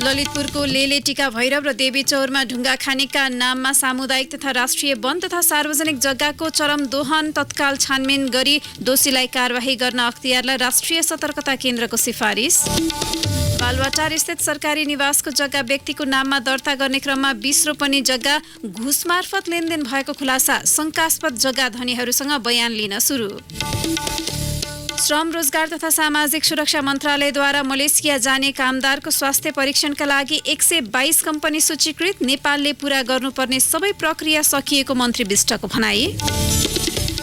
ललितपुरको लेले टीका भैरव र देवीचौरमा ढुङ्गा खानीका नाममा सामुदायिक तथा राष्ट्रिय वन तथा सार्वजनिक जग्गाको चरम दोहन तत्काल छानबिन गरी दोषीलाई कारबाही गर्न अख्तियारलाई राष्ट्रिय सतर्कता केन्द्रको सिफारिस। बालुवाटार स्थित सरकारी निवासको जग्गा व्यक्तिको नाममा दर्ता गर्ने क्रममा 20 रोपनी जग्गा घुस मार्फत लेनदेन भएको खुलासा। शंकास्पद जग्गा धनीहरूसँग बयान लिन सुरु। श्रम रोजगार तथा सामाजिक सुरक्षा मन्त्रालयद्वारा मलेसिया जाने कामदारको स्वास्थ्य परीक्षणका लागि 122 कम्पनी सूचीकृत। नेपालले पूरा गर्नुपर्ने सबै प्रक्रिया सकिएको मन्त्री विष्टको भनाई।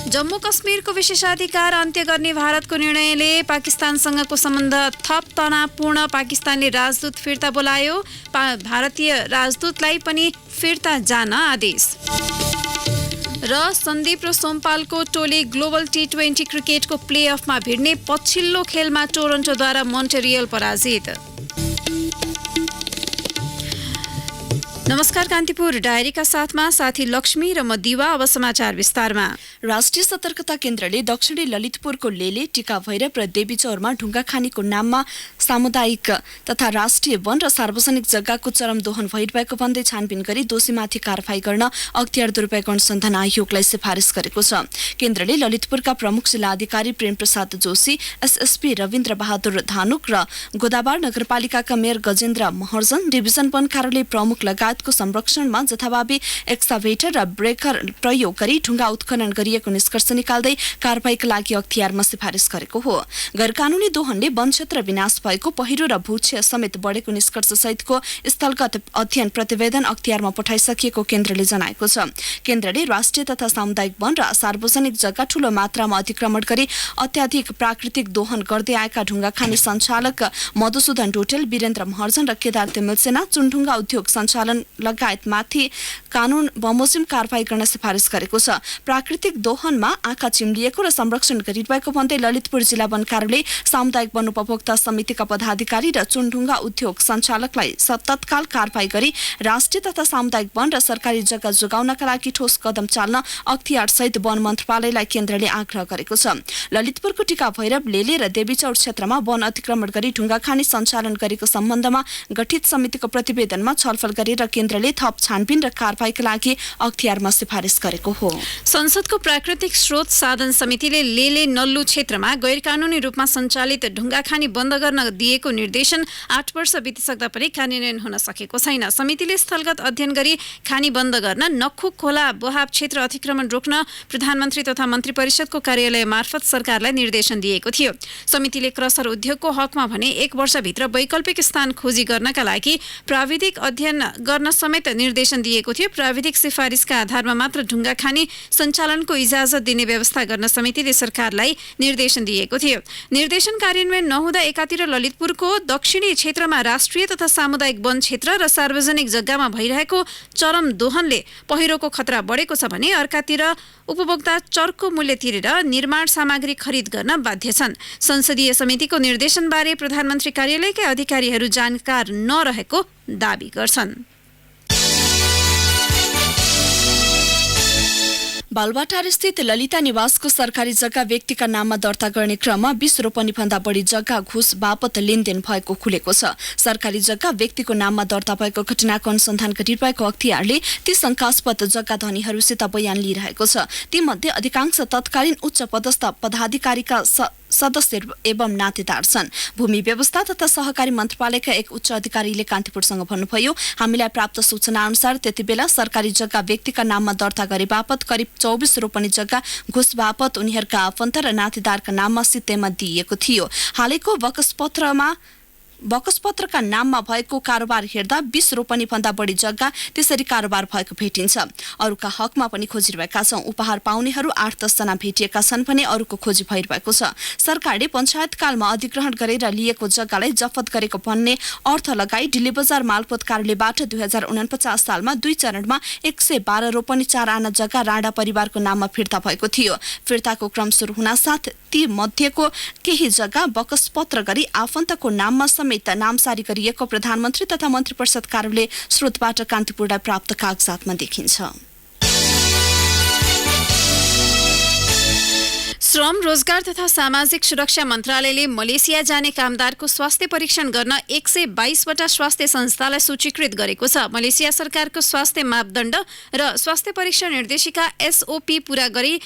जम्मू कश्मीरको विशेषाधिकार अन्त्य गर्ने भारतको निर्णयले पाकिस्तानसँगको सम्बन्ध थप तनावपूर्ण। पाकिस्तानले राजदूत फिर्ता बोलायो। भारतीय राजदूतलाई पनि फिर्ता जान आदेश। र सन्दीप र सोमपालको टोली ग्लोबल T20 क्रिकेटको प्लेअफमा भिड्ने। पछिल्लो खेलमा टोरन्टोद्वारा मोन्ट्रियल पराजित। नमस्कार, कान्तिपुर डायरीका साथमा साथी लक्ष्मी र म दिवा। अब समाचार विस्तारमा। राष्ट्रिय सतर्कता केन्द्रले दक्षिणी ललितपुरको लेले टीका भैरव र देवीचौरमा ढुङ्गा खानीको नाममा सामुदायिक तथा राष्ट्रिय वन र सार्वजनिक जग्गाको चरम दोहन भइरहेको भन्दै छानबिन गरी दोषीमाथि कारबाही गर्न अख्तियार दुरुपयोग अनुसन्धान आयोगलाई सिफारिस गरेको छ। केन्द्रले ललितपुरका प्रमुख जिल्ला अधिकारी प्रेम प्रसाद जोशी, एसएसपी रविन्द्र बहादुर धानुक र गोदाबार नगरपालिकाका मेयर गजेन्द्र महर्जन, डिभिजन वन कार्यालय प्रमुख लगायतको संरक्षणमा जथाभावी एक्सकाभेटर र ब्रेकर प्रयोग गरी ढुङ्गा उत्खनन गरिएको निष्कर्ष निकाल्दै कारबाहीका लागि अख्तियारमा सिफारिस गरेको हो। गैरकानूनी दोहनले वन क्षेत्र विनाश भएको, पहिरो र भूक्षय समेत बढेको निष्कर्ष सहितको स्थलगत अध्ययन प्रतिवेदन अख्तियारमा पठाइसकिएको केन्द्रले जनाएको छ। केन्द्रले राष्ट्रिय तथा सामुदायिक वन र सार्वजनिक जग्गा ठूलो मात्रामा अतिक्रमण गरी अत्याधिक प्राकृतिक दोहन गर्दै आएका ढुङ्गा खानी सञ्चालक मधुसूदन डोटेल, वीरेन्द्र महर्जन र केदार तिमिलसेना, चुनढुङ्गा उद्योग सञ्चालन लगायतमाथि कानून बमोजिम कारबाही गर्न सिफारिस गरेको छ। प्राकृतिक दोहनमा आँखा चिम्लिएको र संरक्षण गरिरहेको भन्दै ललितपुर जिल्ला वन कार्यालय, सामुदायिक वन उपभोक्ता समितिका पदाधिकारी र चुनढुङ्गा उद्योग सञ्चालकलाई तत्काल कारबाही गरी राष्ट्रिय तथा सामुदायिक वन र सरकारी जग्गा जोगाउनका लागि ठोस कदम चाल्न अख्तियार सहित वन मन्त्रालयलाई केन्द्रले आग्रह गरेको छ। ललितपुरको टीका भैरव, लेले र देवीचौर क्षेत्रमा वन अतिक्रमण गरी ढुङ्गा खानी सञ्चालन गरेको सम्बन्धमा गठित समितिको प्रतिवेदनमा छलफल गरेर केन्द्रले थप छानबिन र कारबाहीका लागि अख्तियारमा सिफारिस गरेको हो। संसदको प्राकृतिक स्रोत साधन समितिले लेले नल्लु क्षेत्रमा गैरकानूनी रूपमा सञ्चालित ढुङ्गा खानी बन्द गर्न दिएको निर्देशन 8 वर्ष बितिसक्दा पनि कार्यान्वयन हुन सकेको छैन। समितिले स्थलगत अध्ययन गरी खानी बन्द गर्न, नखुक खोला बोहाब क्षेत्र अतिक्रमण रोक्न प्रधानमन्त्री तथा मन्त्री परिषदको कार्यालय मार्फत सरकारलाई निर्देशन दिएको थियो। समितिले क्रसर उद्योगको हकमा भने 1 वर्षभित्र वैकल्पिक स्थान खोजी गर्नका लागि प्राविधिक अध्ययन गर्न समेत निर्देशन दिएको थियो। प्राविधिक सिफारिसका आधारमा मात्र ढुङ्गा खानी सञ्चालनको इजाजत दिने व्यवस्था गर्न समितिले सरकारलाई निर्देशन दिएको थियो। निर्देशन कार्यान्वयन नहुँदा एकातिर ललितपुरको दक्षिणी क्षेत्रमा राष्ट्रिय तथा सामुदायिक वन क्षेत्र र सार्वजनिक जग्गामा भइरहेको चरम दोहनले पहिरोको खतरा बढेको छ भने अर्कातिर उपभोक्ता चर्को मूल्य तिरेर निर्माण सामग्री खरिद गर्न बाध्य छन्। संसदीय समितिको निर्देशनबारे प्रधानमन्त्री कार्यालयका अधिकारीहरू जानकार नरहेको दाबी गर्छन्। बालुवाटार स्थित ललिता निवासको सरकारी जग्गा व्यक्तिका नाममा दर्ता गर्ने क्रममा 20 रोपनीभन्दा बढी जग्गा घुस बापत लेनदेन भएको खुलेको छ। सरकारी जग्गा व्यक्तिको नाममा दर्ता भएको घटनाको अनुसन्धान गरिरहेको अख्तियारले ती शंकास्पद जग्गा धनीहरूसित बयान लिइरहेको छ। तीमध्ये अधिकांश तत्कालीन उच्च पदस्थ पदाधिकारीका सदस्य एवं नातेदार छन्। भूमि व्यवस्था तथा सहकारी मन्त्रालयका एक उच्च अधिकारीले कान्तिपुरसँग भन्नुभयो, हामीलाई प्राप्त सूचना अनुसार त्यति बेला सरकारी जग्गा व्यक्तिका नाममा दर्ता गरे बापत करिब 24 रोपनी जग्गा घुस बापत उनीहरूका आफन्त र नातेदारका नाममा सित्तैमा दिइएको थियो। हालैको बकसपत्रका नाममा भएको कारोबार हेर्दा 20 रोपनी भन्दा बढी जग्गा त्यसरी कारोबार भएको भेटिन्छ। अरूका हकमा पनि खोजिरहेका छौं। उपहार पाउनेहरू 8-10 जना भेटिएका छन् भने अरूको खोजी भइरहेको छ। सरकारले पञ्चायतकालमा अधिग्रहण गरेर लिएको जग्गालाई जफत गरेको भन्ने अर्थ लगाई डिल्ली बजार मालपोत कार्यालयबाट 2049 सालमा 2 चरणमा 112 रोपनी 4 आना जग्गा राणा परिवारको नाममा फिर्ता भएको थियो। फिर्ताको क्रम सुरु हुनासाथ ती मध्येको केही जग्गा बकसपत्र गरी आफन्तको नाममा समेत नामसारी गरिएको प्रधानमन्त्री तथा मन्त्री परिषद कार्यालय स्रोतबाट कान्तिपुरलाई प्राप्त कागजातमा देखिन्छ। श्रम रोजगार तथा सामाजिक सुरक्षा मन्त्रालयले मलेसिया जाने कामदारको स्वास्थ्य परीक्षण गर्न 122वटा स्वास्थ्य संस्थालाई सूचीकृत गरेको छ। मलेसिया सरकारको स्वास्थ्य मापदण्ड र स्वास्थ्य परीक्षण निर्देशिका SOP पूरा गरी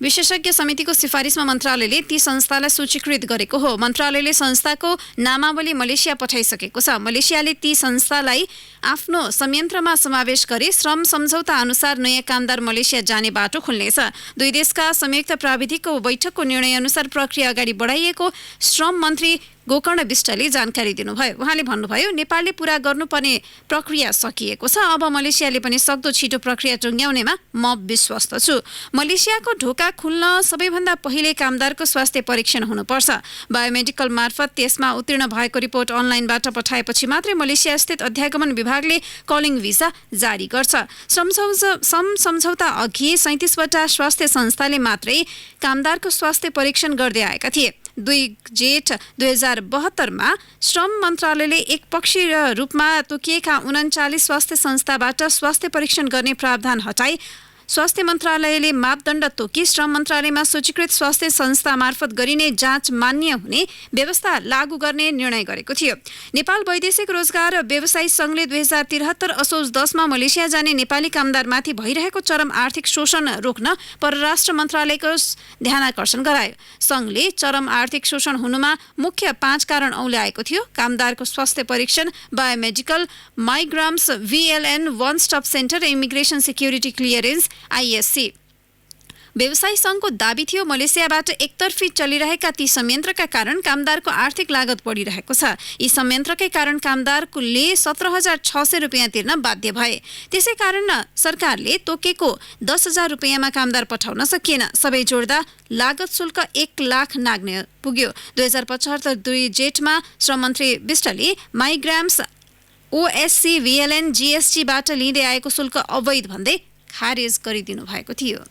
विशेषज्ञ समितिको सिफारिसमा मन्त्रालयले ती संस्थालाई सूचीकृत गरेको हो। मन्त्रालयले संस्थाको नामावली मलेसिया पठाइसकेको छ। मलेसियाले ती संस्थालाई आफ्नो संयन्त्रमा समावेश गरी श्रम सम्झौता अनुसार नयाँ कामदार मलेसिया जाने बाटो खुल्नेछ। दुई देशका संयुक्त प्राविधिकको बैठकको निर्णय अनुसार प्रक्रिया अगाडि बढाइएको श्रम मन्त्री गोकर्ण विष्टले जानकारी दिनुभयो। उहाँले भन्नुभयो, नेपालले पूरा गर्नुपर्ने प्रक्रिया सकिएको छ। अब मलेसियाले पनि सक्दो छिटो प्रक्रिया टुङ्ग्याउनेमा म विश्वस्त छु। मलेसियाको ढोका खुल्न सबैभन्दा पहिले कामदारको स्वास्थ्य परीक्षण हुनुपर्छ। बायोमेडिकल मार्फत त्यसमा उत्तीर्ण भएको रिपोर्ट अनलाइनबाट पठाएपछि मात्रै मलेसिया स्थित अध्यागमन विभागले कलिङ भिसा जारी गर्छ। श्रम सम्झौता अघि 37वटा स्वास्थ्य संस्थाले मात्रै कामदारको स्वास्थ्य परीक्षण गर्दै आएका थिए। 2 जेठ 2072 श्रम मन्त्रालयले एकपक्षीय रूपमा तोकिएका 39 स्वास्थ्य संस्थाबाट स्वास्थ्य परीक्षण गर्ने प्रावधान हटाई स्वास्थ्य मन्त्रालयले मापदण्ड तोकी श्रम मन्त्रालयमा सूचीकृत स्वास्थ्य संस्था मार्फत गरिने जाँच मान्य हुने व्यवस्था लागू गर्ने निर्णय गरेको थियो। नेपाल वैदेशिक रोजगार व्यवसायी संघले 2073 असोज 10 मा मलेसिया जाने नेपाली कामदारमाथि भइरहेको चरम आर्थिक शोषण रोक्न परराष्ट्र मन्त्रालयको ध्यानाकर्षण गरायो। संघले चरम आर्थिक शोषण हुनुमा मुख्य 5 कारण औल्याएको थियो। कामदारको स्वास्थ्य परीक्षण, बायोमेडिकल, माइग्राम्स VLN one stop centre, immigration security clearance ISC। व्यवसायी संघको दाबी थियो, मलेसियाबाट एकतर्फी चलिरहेका ती संयन्त्रका कारण कामदारको आर्थिक लागत बढिरहेको छ। यी संयन्त्रकै कारण कामदारले 17,600 रुपियाँ तिर्न बाध्य भए। त्यसै कारण सरकारले तोकेको 10,000 रुपियाँमा कामदार पठाउन सकिएन। सबै जोड्दा लागत शुल्क 1 लाख नाग्ने पुग्यो। 2075 2 जेठमा श्रम मन्त्री विष्टले माइग्राम्स OSC VLN GST बाट लिँदै आएको शुल्क अवैध भन्दै खारेज गरिदिनु भएको थियो।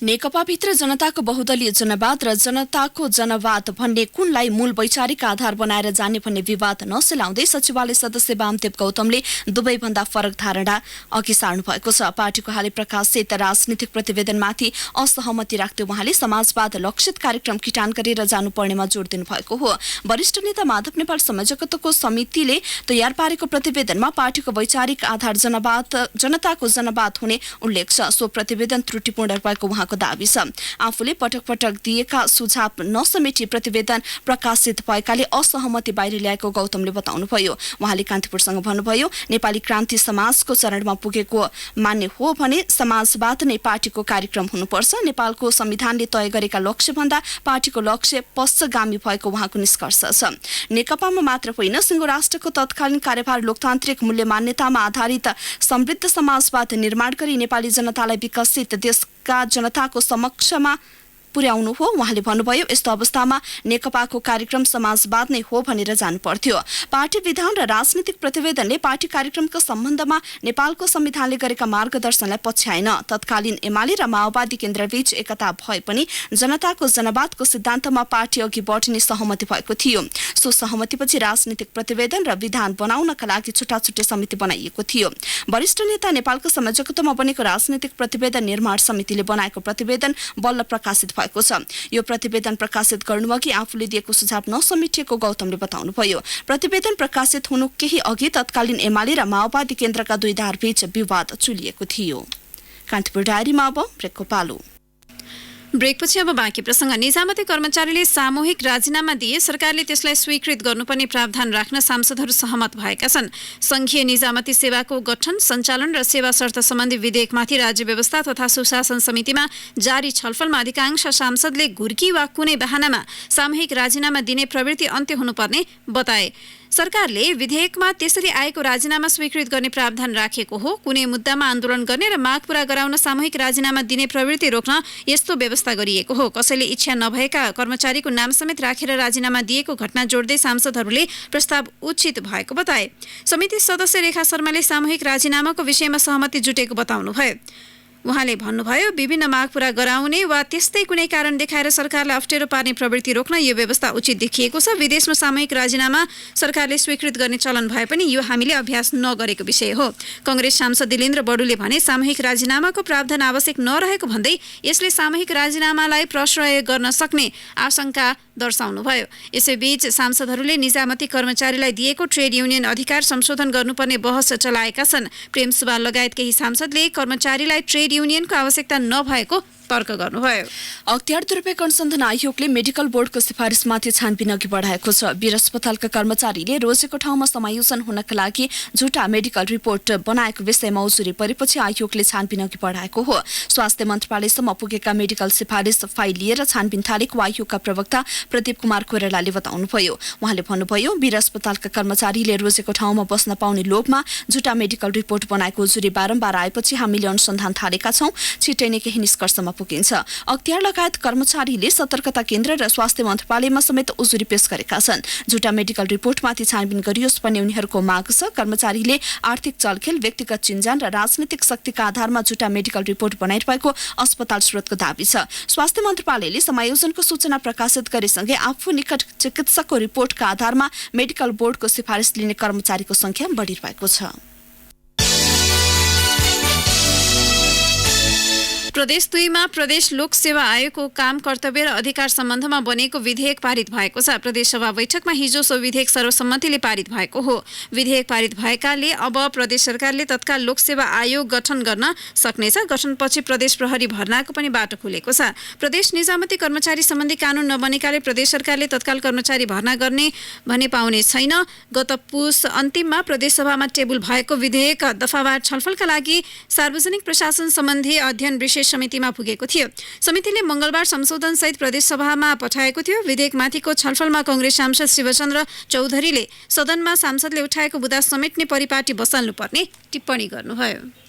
नेकपाभित्र जनताको बहुदलीय जनवाद र जनताको जनवाद भन्ने कुनलाई मूल वैचारिक आधार बनाएर जाने भन्ने विवाद नसेलाउँदै सचिवालय सदस्य वामदेव गौतमले दुवैभन्दा फरक धारणा अघि सार्नु भएको छ। पार्टीको हालै प्रकाशित राजनीतिक प्रतिवेदनमाथि असहमति राख्दै उहाँले समाजवाद लक्षित कार्यक्रम किटान गरेर जानुपर्नेमा जोड दिनु भएको हो। वरिष्ठ नेता माधव नेपाल संयोजकत्वको समितिले तयार पारेको प्रतिवेदनमा पार्टीको वैचारिक आधार जनताको जनवाद हुने उल्लेख छ। सो प्रतिवेदन त्रुटिपूर्ण भएको उहाँको दाबी छ। आफूले पटक पटक दिएका सुझाव नसमेटी प्रतिवेदन प्रकाशित भएकाले असहमति बाहिर ल्याएको गौतमले बताउनुभयो। उहाँले कान्तिपुरसँग भन्नुभयो, नेपाली क्रान्ति समाजको चरणमा पुगेको मान्य हो भने समाजवाद नै पार्टीको कार्यक्रम हुनुपर्छ। नेपालको संविधानले तय गरेका लक्ष्यभन्दा पार्टीको लक्ष्य पश्चगामी भएको उहाँको निष्कर्ष छ। नेकपामा मात्र होइन, सिङ्गो राष्ट्रको तत्कालीन कार्यभार लोकतान्त्रिक मूल्य मान्यतामा आधारित समृद्ध समाजवाद निर्माण गरी नेपाली जनतालाई विकसित देशका जनताको समक्षमा पुर्याउनु हो। उहाँले भन्नुभयो, यस्तो अवस्थामा नेकपाको कार्यक्रम समाजवाद नै हो भनेर जानुपर्थ्यो। पार्टी विधान र राजनीतिक प्रतिवेदनले पार्टी कार्यक्रमको सम्बन्धमा नेपालको संविधानले गरेका मार्गदर्शनलाई पछ्याएन। तत्कालीन एमाले र माओवादी केन्द्रबीच एकता भए पनि जनताको जनवादको सिद्धान्तमा पार्टी अघि बढ्ने सहमति भएको थियो। सो सहमतिपछि राजनीतिक प्रतिवेदन र विधान बनाउनका लागि छुट्टा छुट्टै समिति बनाइएको थियो। वरिष्ठ नेता नेपालको संयोजकत्वमा बनेको राजनीतिक प्रतिवेदन निर्माण समितिले बनाएको प्रतिवेदन बल्ल प्रकाशित भएको छ। यो प्रतिवेदन प्रकाशित गर्नुअघि आफूले दिएको सुझाव नसमेटिएको गौतमले बताउनुभयो। प्रतिवेदन प्रकाशित हुनु केही अघि तत्कालीन एमाले र माओवादी केन्द्रका दुई धारबीच विवाद चुलिएको थियो। कान्तिपुर डायरीमा अब ब्रेकको पालो। ब्रेकपछि अब बाँकी प्रसङ्ग। निजामती कर्मचारीले सामूहिक राजीनामा दिए सरकारले त्यसलाई स्वीकृत गर्नुपर्ने प्रावधान राख्न सांसदहरू सहमत भएका छन्। संघीय निजामती सेवाको गठन, सञ्चालन र सेवा शर्त सम्बन्धी विधेयकमाथि राज्य व्यवस्था तथा सुशासन समितिमा जारी छलफलमा अधिकांश सांसदले घुर्की वा कुनै बहानामा सामूहिक राजीनामा दिने प्रवृत्ति अन्त्य हुनुपर्ने बताए। सरकारले विधेयकमा त्यसरी आएको राजीनामा स्वीकृत गर्ने प्रावधान राखेको हो। कुनै मुद्दामा आन्दोलन गर्ने र माग पूरा गराउन सामूहिक राजीनामा दिने प्रवृत्ति रोक्न यस्तो व्यवस्था गरिएको हो। कसैले इच्छा नभएका कर्मचारीको नाम समेत राखेर राजीनामा दिएको घटना जोड्दै सांसदहरूले प्रस्ताव उचित भएको बताए। समिति सदस्य रेखा शर्माले सामूहिक राजीनामाको विषयमा सहमति जुटेको बताउनुभयो। उहाँले भन्नुभयो विभिन्न माग पूरा गराउने वा त्यस्तै कुनै कारण देखाएर सरकारलाई अप्ठ्यारो पार्ने प्रवृत्ति रोक्न यो व्यवस्था उचित देखिएको छ। विदेशमा सामूहिक राजीनामा सरकारले स्वीकृत गर्ने चलन भए पनि यो हामीले अभ्यास नगरेको विषय हो। कांग्रेस सांसद दिलेन्द्र बडुले भने सामूहिक राजीनामाको प्रावधान आवश्यक नरहेको भन्दै यसले सामूहिक राजीनामालाई प्रश्रय गर्न सक्ने आशंका दर्शाउनुभयो। यसैबीच सांसदहरूले निजामती कर्मचारीलाई दिएको ट्रेड युनियन अधिकार संशोधन गर्नुपर्ने बहस चलाएका छन्। प्रेम सुवाल लगायत केही सांसदले कर्मचारीलाई ट्रेड युनियनको आवश्यकता नभएको तर्क गर्नुभयो। अख्तियार दुरुपयोग अनुसन्धान आयोगले मेडिकल बोर्डको सिफारिसमाथि छानबिन अघि बढाएको छ। वीर अस्पतालका कर्मचारीले रोजेको ठाउँमा समायोजन हुनका लागि झुटा मेडिकल रिपोर्ट बनाएको विषयमा उजुरी परेपछि आयोगले छानबिन अघि बढाएको हो। स्वास्थ्य मन्त्रालयसम्म पुगेका मेडिकल सिफारिस फाइल लिएर छानबिन थालेको आयोगका प्रवक्ता प्रदीप कुमार कोइरालाले बताउनुभयो। उहाँले भन्नुभयो वीर अस्पतालका कर्मचारीले रोजेको ठाउँमा बस्न पाउने लोभमा झुटा मेडिकल रिपोर्ट बनाएको उजुरी बारम्बार आएपछि हामीले अनुसन्धान थालेका छौं। छिट्टै नै केही निष्कर्षमा पुगिन्छ। अख्तियार लगायत कर्मचारीले सतर्कता केन्द्र र स्वास्थ्य मन्त्रालयमा समेत उजुरी पेश गरेका छन्। झुटा मेडिकल रिपोर्टमाथि छानबिन गरियोस् भन्ने उनीहरूको माग छ। कर्मचारीले आर्थिक चलखेल, व्यक्तिगत चिन्जान र राजनीतिक शक्तिका आधारमा झुटा मेडिकल रिपोर्ट बनाइरहेको अस्पताल स्रोतको दाबी छ। स्वास्थ्य मन्त्रालयले समायोजनको सूचना प्रकाशित गरेसँगै आफू निकट चिकित्सकको रिपोर्टका आधारमा मेडिकल बोर्डको सिफारिस लिने कर्मचारीको संख्या बढिरहेको छ। प्रदेश 2 मा प्रदेश लोक सेवा आयोगको काम कर्तव्य र अधिकार सम्बन्धमा बनेको विधेयक पारित भएको छ। प्रदेश सभा बैठकमा हिजो सो विधेयक सर्वसम्मतिले पारित भएको हो। विधेयक पारित भएकाले अब प्रदेश सरकारले तत्काल लोक सेवा आयोग गठन गर्न सक्नेछ। गठनपछि प्रदेश प्रहरी भर्नाको पनि बाटो खुलेको छ। प्रदेश निजामती कर्मचारी सम्बन्धी कानून नबनेकाले प्रदेश सरकारले तत्काल कर्मचारी भर्ना गर्ने भने पाउने छैन। गत पुस अन्तिममा प्रदेश सभामा टेबल भएको विधेयक दफावार छलफलका लागि सार्वजनिक प्रशासन सम्बन्धी अध्ययन विशेष समितिमा पुगेको थियो। समितिले मंगलबार संशोधन सहित प्रदेश सभामा पठाएको थियो। विधेयकमाथिको छलफलमा कांग्रेस सांसद शिवचन्द्र चौधरीले सदनमा सांसदले उठाएको बुदा समेट्ने परिपाटी बसाल्नुपर्ने टिप्पणी गर्नुभयो।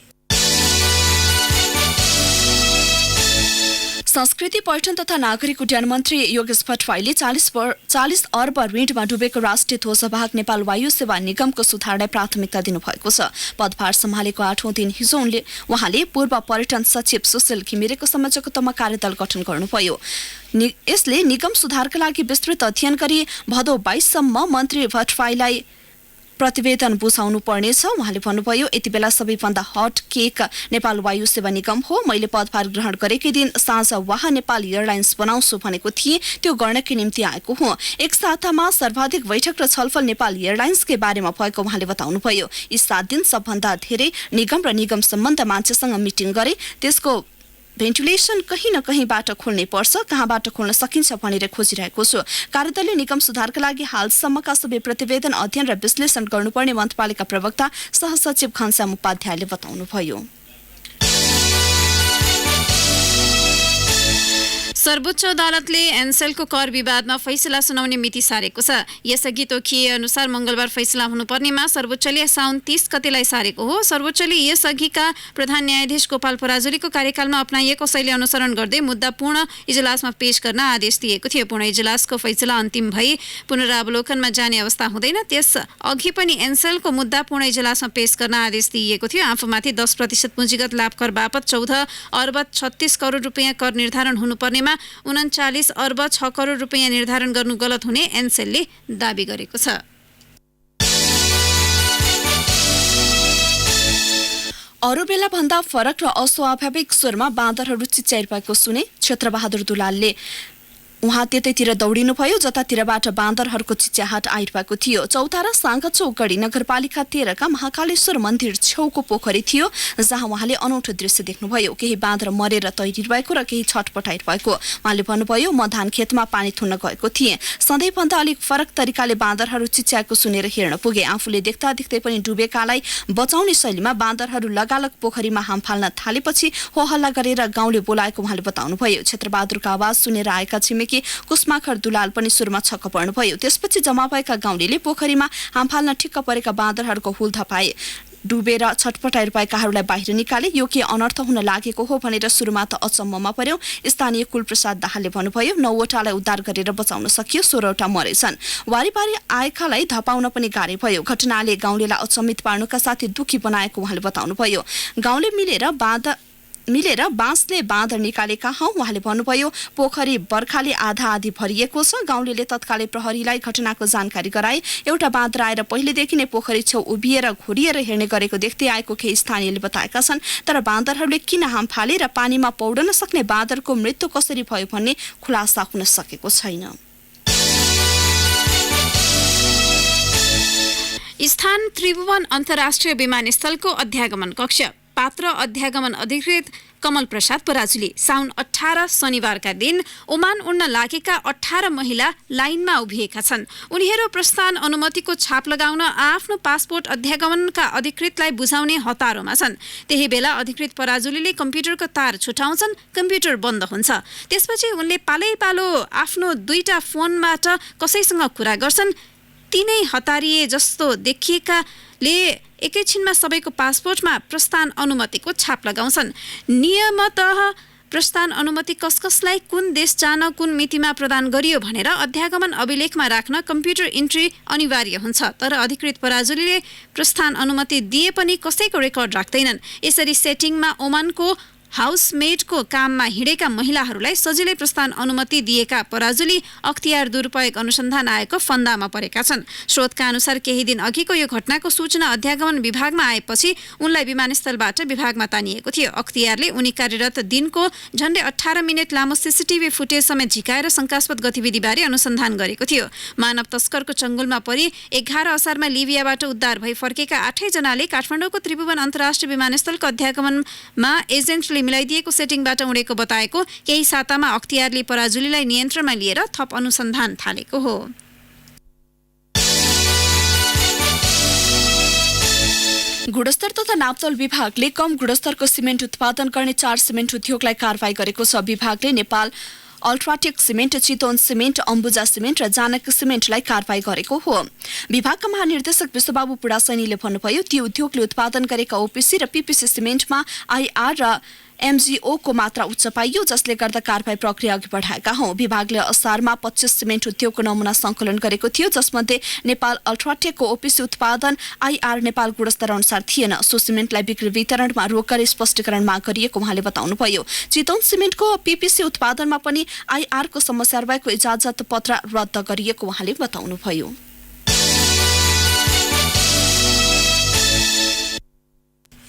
संस्कृति, पर्यटन तथा नागरिक उड्डयन मन्त्री योगेश भट्टराईले 40 अर्ब ऋणमा डुबेको राष्ट्रिय ध्वजवाहक नेपाल वायु सेवा निगमको सुधारलाई प्राथमिकता दिनुभएको छ। पदभार सम्हालेको 8औं दिन हिजो उहाँले पूर्व पर्यटन सचिव सुशील घिमिरेको संयोजकत्वमा कार्यदल गठन गर्नुभयो। यसले निगम सुधारका लागि विस्तृत अध्ययन गरी भदौ 22 सम्म मन्त्री भट्टराईलाई प्रतिवेदन बुझाउनु पर्नेछ। उहाँले भन्नुभयो यति बेला सबैभन्दा हट केक नेपाल वायु सेवा निगम हो। मैले पदभार ग्रहण गरेकै दिन साँझ वाह नेपाल एयरलाइन्स बनाउँछु भनेको थिएँ, त्यो गर्नकै निम्ति आएको हुँ। एक सातामा सर्वाधिक बैठक र छलफल नेपाल एयरलाइन्सकै बारेमा भएको उहाँले बताउनुभयो। यी 7 दिन सबभन्दा धेरै निगम र निगम सम्बन्ध मान्छेसँग मिटिङ गरे। त्यसको भेन्टिलेसन कहीँ न कहीँबाट खोल्नै पर्छ, कहाँबाट खोल्न सकिन्छ भनेर खोजिरहेको छु। कार्यदलले निगम सुधारका लागि हालसम्मका सबै प्रतिवेदन अध्ययन र विश्लेषण गर्नुपर्ने मन्त्रालयका प्रवक्ता सहसचिव घनश्याम उपाध्यायले बताउनुभयो। सर्वोच्च अदालतले एनसेलको कर विवादमा फैसला सुनाउने मिति सारेको छ। यसअघि तोकिए अनुसार मंगलबार फैसला हुनुपर्नेमा सर्वोच्चले साउन 30 गतेलाई सारेको हो। सर्वोच्चले यसअघिका प्रधान न्यायाधीश गोपाल पराजुलीको कार्यकालमा अपनाइएको शैली अनुसरण गर्दै मुद्दा पूर्ण इजलासमा पेश गर्न आदेश दिएको थियो। पूर्ण इजलासको फैसला अन्तिम भई पुनरावलोकनमा जाने अवस्था हुँदैन। त्यस अघि पनि एनसेलको मुद्दा पूर्ण इजलासमा पेश गर्न आदेश दिएको थियो। आफूमाथि 10% पुँजीगत लाभ कर बापत 14 अर्ब 36 करोड रुपियाँ कर निर्धारण हुनुपर्नेमा 39 अर्ब 6 करोड रुपियाँ निर्धारण गर्नु गलत हुने एनसेलले दाबी गरेको छ। अरू बेला भन्दा फरक र अस्वाभाविक स्वरमा बाँदरहरू चिच्याइरहेको सुने क्षेत्रबहादुर दुलालले। उहाँ त्यतैतिर दौडिनुभयो जतातिरबाट बाँदरहरूको चिच्याहाट आइरहेको थियो। चौतारा साङ्गाचोक गढी नगरपालिका 13 का महाकालेश्वर मन्दिर छेउको पोखरी थियो जहाँ उहाँले अनौठो दृश्य देख्नुभयो। केही बाँदर मरेर तैरिरहेको र केही छटपटाइरहेको। उहाँले भन्नुभयो म धान खेतमा पानी थुन्न गएको थिएँ। सधैँभन्दा अलिक फरक तरिकाले बाँदरहरू चिच्याएको सुनेर हेर्न पुगे। आफूले देख्दा देख्दै पनि डुबेकालाई बचाउने शैलीमा बाँदरहरू लगालग पोखरीमा हाम फाल्न थालेपछि हो हल्ला गरेर गाउँले बोलाएको उहाँले बताउनुभयो। क्षेत्रबहादुरको आवाज सुनेर आएका छिमेकी कुस्माखर दुलाल पनि सुरुमा छक्क पर्नुभयो। त्यसपछि जम्मा भएका गाउँलेले पोखरीमा हाम फाल्न ठिक्क परेका बाँदरहरूको हुल धपाए। डुबेर छटपटाइरहेकाहरूलाई बाहिर निकाले। यो के अनर्थ हुन लागेको हो भनेर सुरुमा त अचम्ममा पर्यो। स्थानीय कुलप्रसाद दाहालले भन्नुभयो 9वटालाई उद्धार गरेर बचाउन सकियो, 16वटा मरेछन्। वारीपारी आएकालाई धपाउन पनि गाह्रो भयो। घटनाले गाउँलेलाई अचम्मित पार्नुका साथै दुखी बनाएको उहाँले बताउनुभयो। गाउँले मिलेर मिलेर बाँसले बाँध निकालेका हौं। उहाँले भन्नुभयो पोखरी बर्खाले आधा आधी भरिएको छ। गाउँलेले तत्कालै प्रहरीलाई घटनाको जानकारी गराए। एउटा बाँदर आएर पहिलेदेखि नै पोखरी छेउ उभिएर घोरिएर हेर्ने गरेको देख्दै आएको केही स्थानीयले बताएका छन्। तर बाँदरहरूले किन हाम फाले र पानीमा पौडन सक्ने बाँदरको मृत्यु कसरी भयो भन्ने खुलासा हुन सकेको छैन। स्थान त्रिभुवन अन्तर्राष्ट्रिय विमानस्थलको अध्यागमन कक्ष पात्र अध्यागमन अधिकृत कमल प्रसाद पराजुली साउन 18 शनिबारका दिन ओमान उड्न लागेका 18 महिला लाइनमा उभिएका छन्। उनीहरू प्रस्थान अनुमतिको छाप लगाउन आफ्नो पासपोर्ट अध्यागमनका अधिकृतलाई बुझाउने हतारोमा छन्। त्यही बेला अधिकृत पराजुलीले कम्प्युटरको तार छुटाउँछन्, कम्प्युटर बन्द हुन्छ। त्यसपछि उनले पालैपालो आफ्नो 2टा फोनबाट कसैसँग कुरा गर्छन्। तीनै हतारिए जस्तो देखिएकाले एकैछिनमा सबैको पासपोर्टमा प्रस्थान अनुमतिको छाप लगाउँछन्। नियमतः प्रस्थान अनुमति कसलाई कुन देश जान कुन मितिमा प्रदान गरियो भनेर अध्यागमन अभिलेखमा राख्न कम्प्युटर इन्ट्री अनिवार्य हुन्छ। तर अधिकृत पराजुलीले प्रस्थान अनुमति दिए पनि कसैको रेकर्ड राख्दैनन्। यसरी सेटिङमा ओमानको हाउसमेटको काममा हिँडेका महिलाहरूलाई सजिलै प्रस्थान अनुमति दिएका पराजुली अख्तियार दुरुपयोग अनुसन्धान आएको फन्दामा परेका छन्। स्रोतका अनुसार केही दिन अघिको यो घटनाको सूचना अध्यागमन विभागमा आएपछि उनलाई विमानस्थलबाट विभागमा तानिएको थियो। अख्तियारले उनी कार्यरत दिनको झण्डै 18 मिनट लामो सीसीटीभी फुटेज समेत झिकाएर शंकास्पद गतिविधिबारे अनुसन्धान गरेको थियो। मानव तस्करको चङ्गुलमा परि 11 असारमा लिबियाबाट उद्धार भई फर्केका 8 जनाले काठमाडौँको त्रिभुवन अन्तर्राष्ट्रिय विमानस्थलको अध्यागमनमा एजेन्टले मिलाइदिएको सेटिङबाट उडेको बताएको। केही सातामा अख्तियारले पराजुलीलाई नियन्त्रणमा लिएर थप अनुसन्धान थालेको हो। गुणस्तर तथा नापतोल विभागले कम गुणस्तरको सिमेन्ट उत्पादन गर्ने 4 सिमेन्ट उद्योगलाई कारबाही गरेको छ। विभागले Nepal UltraTech cement, Chitwan cement, Ambuja cement र जानकी सिमेन्टलाई कारबाही गरेको हो। विभागका महानिर्देशक विश्वबाबु पुडासैनीले भन्नुभयो ती उद्योगले उत्पादन गरेका ओपीसी र पीपीसी सिमेन्टमा आईआर र एमजीओ को मात्रा उच्च पाइयो, जसले गर्दा कारबाही प्रक्रिया अघि बढाएका हौं। विभागले असारमा 25 सिमेन्ट उद्योगको नमुना संकलन गरेको थियो, जसमध्ये नेपाल अल्ट्राटेकको ओपीसी उत्पादन आईआर नेपाल गुणस्तर अनुसार थिएन। सो सिमेन्टलाई बिक्री वितरणमा रोक गरी स्पष्टीकरण माग गरिएको उहाँले बताउनुभयो। चितवन सिमेन्टको पीपीसी उत्पादनमा पनि आईआर को समस्या रहेको इजाजत पत्र रद्द गरिएको उहाँले बताउनुभयो।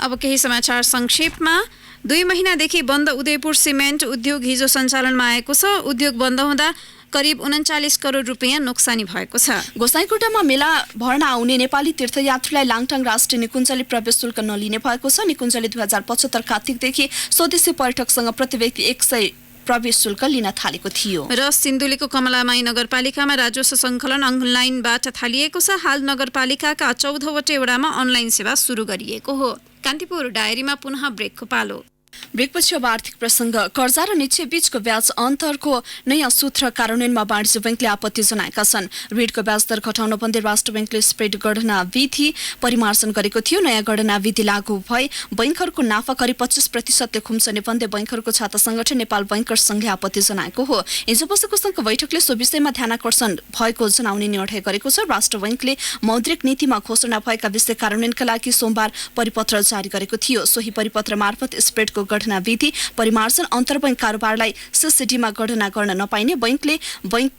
अब केही समाचार संक्षेपमा। 2 महिनादेखि बन्द उदयपुर सिमेन्ट उद्योग हिजो सञ्चालनमा आएको छ। उद्योग बन्द हुँदा करिब 39 करोड रुपियाँ नोक्सानी भएको छ। गोसाइँकोटामा मेला भर्न आउने नेपाली तीर्थयात्रीलाई लाङटाङ राष्ट्रिय निकुञ्जले प्रवेश शुल्क नलिने भएको छ। निकुञ्जले 2075 कार्तिकदेखि स्वदेशी पर्यटकसँग प्रति व्यक्ति 100 प्रवेश शुल्क लिन थालेको थियो। र सिन्धुलीको कमलामाई नगरपालिकामा राजस्व सङ्कलन अनलाइनबाट थालिएको छ। हाल नगरपालिकाका 14 वटै वडामा अनलाइन सेवा सुरु गरिएको हो। कान्तिपुर डायरीमा पुनः ब्रेकको पालो। ब्रेकपछि अब आर्थिक प्रसङ्ग। कर्जा र निक्षेप बीचको ब्याज अन्तरको नयाँ सूत्र कार्यान्वयनमा वाणिज्य बैंकले आपत्ति जनाएका छन्। ऋणको ब्याज दर घटाउन भन्दै राष्ट्र बैंकले स्प्रेड गणना विधि परिमार्जन गरेको थियो। नयाँ गणना विधि लागू भए बैंकहरूको नाफा करिब 25% खुम्चने भन्दै बैंकहरूको छाता संगठन नेपाल बैंकर्स संघले आपत्ति जनाएको हो। हिजो बसेको संघको बैठकले सो विषयमा ध्यानाकर्षण भएको जनाउने निर्णय गरेको छ। राष्ट्र बैंकले मौद्रिक नीतिमा घोषणा भएका विषय कार्यान्वयनका लागि सोमबार परिपत्र जारी गरेको थियो। सोही परिपत्र मार्फत स्प्रेडको गणना विधि परिमार्जन अन्तर्बैङ्क कारोबारलाई सिसिडीमा गणना गर्न नपाइने, बैंकले बैंक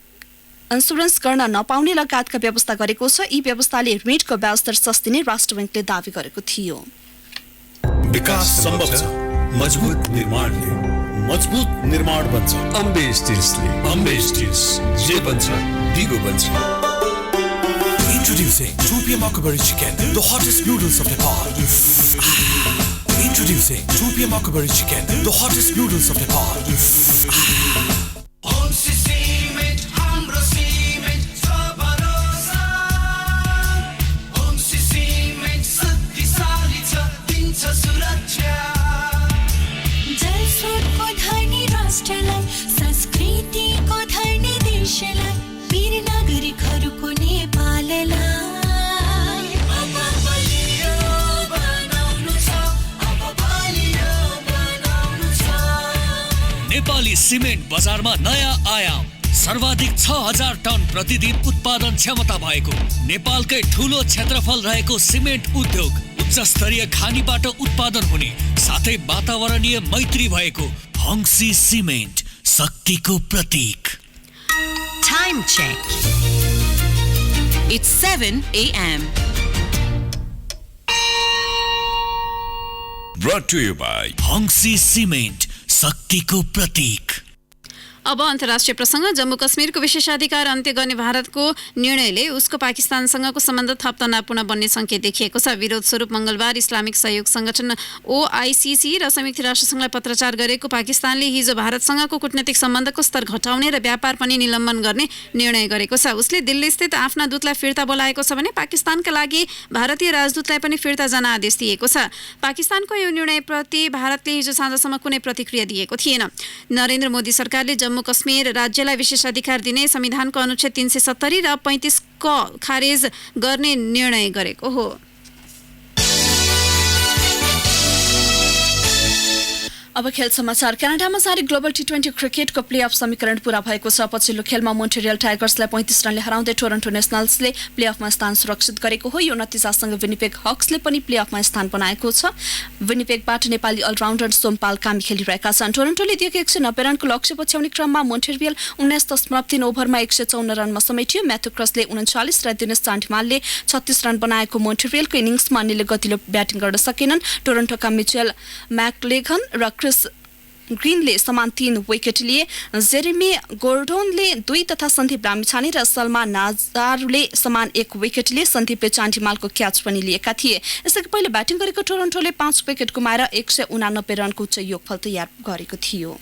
इन्सुरेन्स गर्न नपाउने लगायतका व्यवस्था गरेको छ। यी व्यवस्थाले ऋणको ब्याज दर सस्तिने राष्ट्र बैंकले दावी गरेको थियो। विकास सम्भव छ मजबुत निर्माणले। मजबुत निर्माण बन्छ अम्बे स्टिल्सले। अम्बे स्टिल्स जे बन्छ दिगो बन्छ। Introducing 2 PM Akabari Chicken, the hottest noodles of Nepal. Introducing 2 PM Akabari Chicken, the hottest noodles of Nepal. Nepali cement बजारमा नयाँ आयाम। सर्वाधिक 6000 टन प्रतिदिन उत्पादन क्षमता भएको नेपालकै ठूलो क्षेत्रफल रहेको सिमेन्ट उद्योग उच्च स्तरीय खानीबाट उत्पादन हुने साथै वातावरणीय मैत्री भएको हङ्सी सिमेन्ट शक्तिको प्रतीक। Time check. It's 7 a.m. Brought to you by हङ्सी cement शक्तिको प्रतीक। अब अन्तर्राष्ट्रिय प्रसङ्ग। जम्मू कश्मीरको विशेषाधिकार अन्त्य गर्ने भारतको निर्णयले उसको पाकिस्तानसँगको सम्बन्ध थप तनावपूर्ण बन्ने सङ्केत देखिएको छ। विरोध स्वरूप मङ्गलबार इस्लामिक सहयोग सङ्गठन OICC र संयुक्त राष्ट्रसङ्घलाई पत्रचार गरेको पाकिस्तानले हिजो भारतसँगको कूटनीतिक सम्बन्धको स्तर घटाउने र व्यापार पनि निलम्बन गर्ने निर्णय गरेको छ। उसले दिल्लीस्थित आफ्ना दूतलाई फिर्ता बोलाएको छ भने पाकिस्तानका लागि भारतीय राजदूतलाई पनि फिर्ता जान आदेश दिएको छ। पाकिस्तानको यो निर्णयप्रति भारतले हिजो साँझसम्म कुनै प्रतिक्रिया दिएको थिएन। नरेन्द्र मोदी सरकारले जम्मू कश्मीर राज्यलाई विशेषाधिकार दिने संविधानको अनुच्छेद 370 र 35 क खारेज गर्ने निर्णय गरेको हो। अब खेल समाचार। क्यानाडामा जारी ग्लोबल T20 क्रिकेटको प्लेअफ समीकरण पूरा भएको छ। पछिल्लो खेलमा मोन्ट्रियल टाइगर्सलाई 35 रनले हराउँदै टोरन्टो नेसनल्सले प्लेअफमा स्थान सुरक्षित गरेको हो। यो नतिजासँग विनिपेग हक्सले पनि प्लेअफमा स्थान बनाएको छ। विनिपेगबाट नेपाली अलराउन्डर सोमपाल कामी खेलिरहेका छन्। टोरन्टोले दिएको 190 रनको लक्ष्य पछ्याउने क्रममा मोन्ट्रियल 19.3 ओभरमा 154 रनमा समेटियो। म्याथ्यू क्रसले 39 र दिनेश चान्डिमालले 36 रन बनाएको मोन्ट्रियलको इनिङ्समा अन्यले गतिलो ब्याटिङ गर्न सकेनन्। टोरन्टोका मिचेल म्याकलेगन र क्रिस ग्रिनले समान 3 विकेट लिए। जेरेमी गोर्डोनले 2 तथा सन्दीप रामीछाने र सलमान नाजारले समान 1 विकेट लिए। सन्दीपले चान्डिमालको क्याच पनि लिएका थिए। यसअघि पहिले ब्याटिङ गरेको टोरन्टोले 5 विकेट गुमाएर 189 रनको उच्च योगफल तयार गरेको थियो।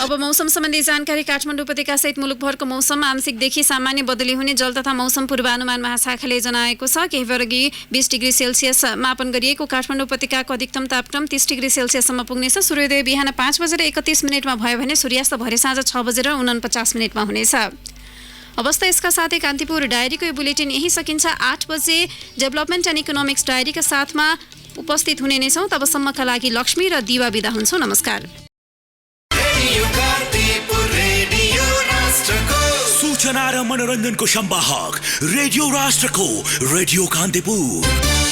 अब मौसम सम्बन्धी जानकारी। काठमाडौँ उपत्यका सहित मुलुकभरको मौसम आंशिकदेखि सामान्य बदली हुने जल तथा मौसम पूर्वानुमान महाशाखाले जनाएको छ। केही बेरअघि 20 डिग्री सेल्सियस मापन गरिएको काठमाडौँ उपत्यकाको अधिकतम तापक्रम 30 डिग्री सेल्सियससम्म पुग्नेछ। सूर्योदय बिहान 5:31 भयो भने सूर्यास्त भरे साँझ 6:49 हुनेछ। अवस्था यसका साथै कान्तिपुर डायरीको यो बुलेटिन यही सकिन्छ। 8 बजे डेभलपमेन्ट एन्ड इकोनोमिक्स डायरीका साथमा उपस्थित हुने नै छौँ। तबसम्मका लागि लक्ष्मी र दिवा बिदा हुन्छौँ। नमस्कार। सूचना र मनोरञ्जनको संवाहक रेडियो राष्ट्रको रेडियो कान्तिपुर।